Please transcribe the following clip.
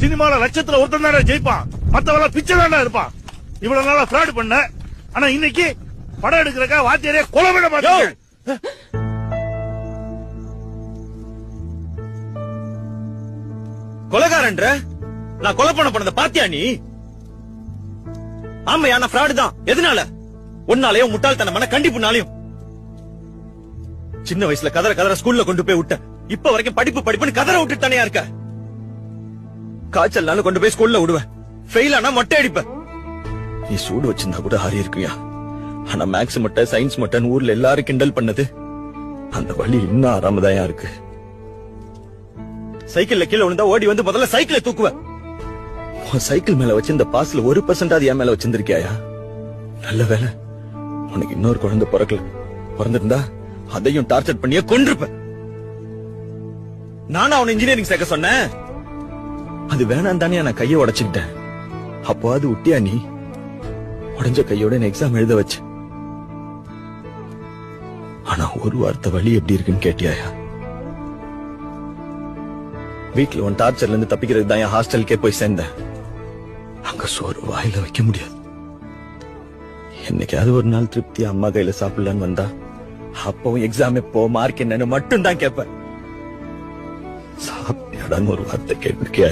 சினிமால லட்சத்துல ஒருத்தன் தானே ஜெயிப்பான், மத்தவெல்லாம் பிச்சை தானே இருப்பான். இவ்வளவு நாளா ஃப்ராட் பண்ண, ஆனா இன்னைக்கு படம் எடுக்கிறக்கா வாத்தியாரே கொலை பண்ண மாட்டேன். கொலைகாரன்ற நான் கொலை பண்ணத பாத்தியா நீ? ஆமையா, நான் ஃப்ராடு தான். எதனால? உன்னாலயும் முட்டாள்தனமான கண்டிப்புனாலையும். சின்ன வயசுல கதற கதற ஸ்கூல்ல கொண்டு போய் விட்ட, இப்ப வரைக்கும் படிப்பு படிப்புன்னு கதற விட்டுட்டு தானே இருக்க. காய்ச்சல்னாலும் கொண்டு போய் ஸ்கூல்ல விடுவேன், ஃபெயில் ஆனா மொட்டை அடிப்ப. நீ சூடு வச்சிருந்தா கூட ஆறி இருக்குயா. ஆனா மேக்ஸ் மொட்டை சயின்ஸ் மொட்டைன்னு ஊர்ல எல்லாரும் கிண்டல் பண்ணது, அந்த வழி இன்னும் ஆறாமதாயா இருக்கு. சைக்கிள்ல கீழே விழுந்தா ஓடி வந்து முதல்ல சைக்கிளை தூக்குவேன். சைக்கிள் மேல வச்சு இந்த பாஸ்ல 1% என் மேல வச்சிருந்திருக்கியா? நல்ல வேலை உனக்கு இன்னொரு குழந்தை பிறக்கல. பிறந்திருந்தா அதையும் டார்ச்சர் பண்ணியே கொன்றுப்ப. நானும் அவன் இன்ஜினியரிங் சேர்க்க சொன்னேன், அது வேணாம் தானே நான் கையை உடைச்சுக்கிட்டேன். அப்போ அது விட்டியா நீ? உடஞ்ச கையோட எக்ஸாம் எழுத வச்சு. ஆனா ஒரு வார்த்தை வழி எப்படி இருக்குன்னு கேட்டியாயா? வீட்டுல உன் டார்ச்சர்ல இருந்து தப்பிக்கிறதுக்கு தான் என் ஹாஸ்டலுக்கே போய் சேர்ந்தேன். அங்க சோறு வாயில வைக்க முடியாது. என்னைக்காவது ஒரு நாள் திருப்தி அம்மா கையில சாப்பிடலான்னு வந்தா, அப்பவும் எக்ஸாம் எப்போ மார்க் என்னன்னு மட்டும் தான் கேட்பேன். சாப்பிட்டியாடான்னு ஒரு வார்த்தை கேட்டிருக்கியா?